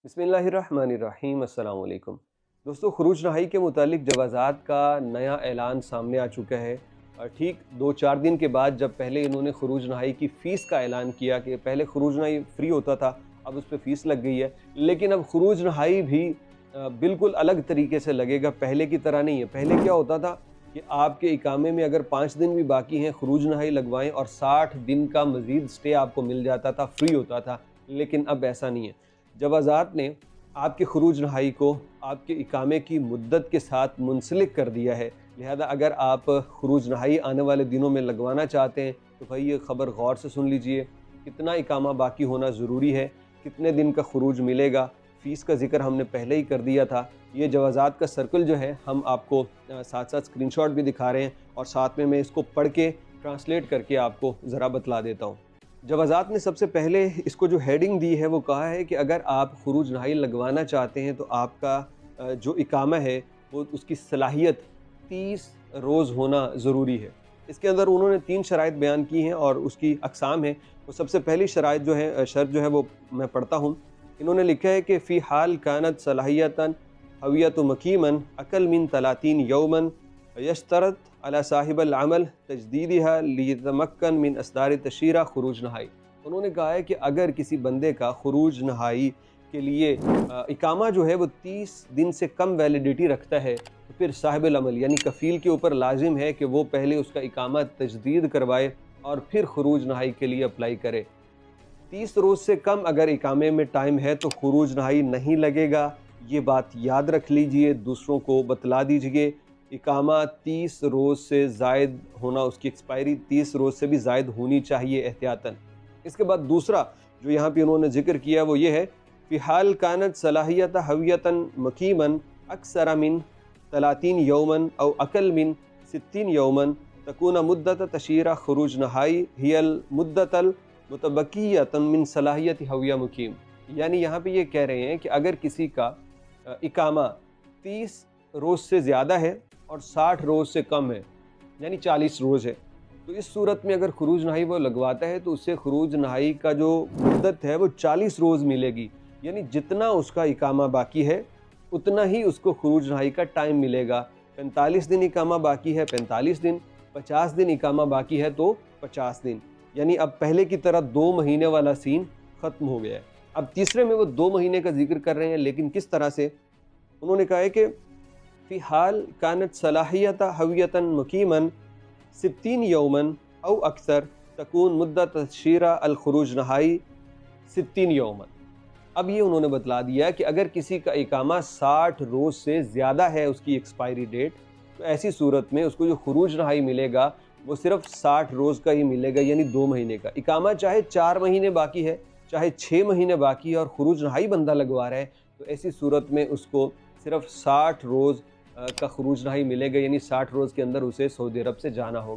बिस्मिल्लाहिर्रहमानिर्रहीम। अस्सलाम वालेकुम दोस्तों, खरूज नहाई के मुतालिक जवाज़ात का नया ऐलान सामने आ चुका है। और ठीक 2-4 दिन के बाद जब पहले इन्होंने खरूज नहाई की फ़ीस का ऐलान किया कि पहले खरूज नहाई फ्री होता था, अब उस पे फ़ीस लग गई है। लेकिन अब खरूज नहाई भी बिल्कुल अलग तरीके से लगेगा, पहले की तरह नहीं है। पहले क्या होता था कि आपके इकामे में अगर 5 दिन भी बाकी हैं, खरूज नहाई लगवाएं और 60 दिन का मज़ीद स्टे आपको मिल जाता था, फ्री होता था। लेकिन अब ऐसा नहीं है। जवाज़ात ने आपके खरूज नहाई को आपके इकामे की मुद्दत के साथ मुंसलिक कर दिया है। लिहाजा अगर आप खरूज नहाई आने वाले दिनों में लगवाना चाहते हैं तो भाई ये ख़बर गौर से सुन लीजिए। कितना इकामा बाकी होना ज़रूरी है, कितने दिन का खरूज मिलेगा, फ़ीस का ज़िक्र हमने पहले ही कर दिया था। ये जवाज़ात का सर्कल जो है हम आपको साथ साथ स्क्रीनशॉट भी दिखा रहे हैं और साथ में मैं इसको पढ़ के ट्रांसलेट करके आपको ज़रा बतला देता हूँ। जवाज़ात ने सबसे पहले इसको जो हेडिंग दी है वो कहा है कि अगर आप खरूज नहाई लगवाना चाहते हैं तो आपका जो इकामा है वो उसकी सलाहियत 30 रोज़ होना ज़रूरी है। इसके अंदर उन्होंने 3 शराइत बयान की हैं और उसकी अक़साम है। वो सबसे पहली शराइत जो है शर्त जो है वो मैं पढ़ता हूँ। इन्होंने लिखा है कि फ़ी हाल कानत सलाहियतन हवियत मकीमन अकल मिन 30 यौमन यश्तरत अला साहिबल अमल तजदीदिहा लियतमक्कन मिन असदार तशीरा खरूज नहाई। उन्होंने कहा है कि अगर किसी बंदे का खरूज नहाई के लिए इकामा जो है वो 30 दिन से कम वैलिडिटी रखता है तो फिर साहिबल अमल यानी कफ़ील के ऊपर लाजिम है कि वो पहले उसका इकामा तजदीद करवाए और फिर खरूज नहाई के लिए अप्लाई करे। 30 रोज़ से कम अगर इकामे में टाइम है तो खरूज नहाई नहीं लगेगा। ये बात याद रख लीजिए, दूसरों को बतला दीजिए। इकामा 30 रोज़ से ज़ायद होना, उसकी एक्सपायरी 30 रोज़ से भी ज़ायद होनी चाहिए एहतियातन। इसके बाद दूसरा जो यहाँ पे उन्होंने ज़िक्र किया वो ये है, फ़िहाल कानत सलाहियत हवियतन मकीमन अक्सर मिन 30 यौमन और अकल मिन 60 यौमन तकून मुद्दत तशीरा खरूज नहाई हियल मुद्दतल मुतबकीयतन मिन सलाहियत हविया मुकीम। यानी यहाँ पे ये कह रहे हैं कि अगर किसी का इकामा 30 रोज़ से ज़्यादा है और 60 रोज़ से कम है यानी 40 रोज़ है, तो इस सूरत में अगर खरूज नहाई वो लगवाता है तो उससे खरूज नहाई का जो मुद्दत है वो 40 रोज़ मिलेगी। यानी जितना उसका इकामा बाकी है उतना ही उसको खरूज नहाई का टाइम मिलेगा। 45 दिन इकामा बाकी है 45 दिन, 50 दिन इकामा बाकी है तो 50 दिन। यानी अब पहले की तरह 2 महीने वाला सीन ख़त्म हो गया है। अब तीसरे में वो 2 महीने का जिक्र कर रहे हैं, लेकिन किस तरह से? उन्होंने कहा है कि फ़ी हाल कानत सलाहियत हवियतन मकीमन 60 यौमन औ अक्सर तकून मुद्दत तशीरा अल खरूज नहाई 60 यौमन। अब ये उन्होंने बतला दिया कि अगर किसी का इकामा 60 रोज़ से ज़्यादा है उसकी एक्सपायरी डेट, तो ऐसी सूरत में उसको जो खरूज नहाई मिलेगा वो सिर्फ 60 रोज़ का ही मिलेगा, यानी 2 महीने का। इकामा चाहे 4 महीने बाकी है, चाहे 6 महीने बाकी है और खरूज नहाई बंदा लगवा रहा है, तो ऐसी सूरत में उसको सिर्फ 60 रोज़ का खरूज नहाई मिलेगा, यानी 60 रोज़ के अंदर उसे सऊदी अरब से जाना होगा।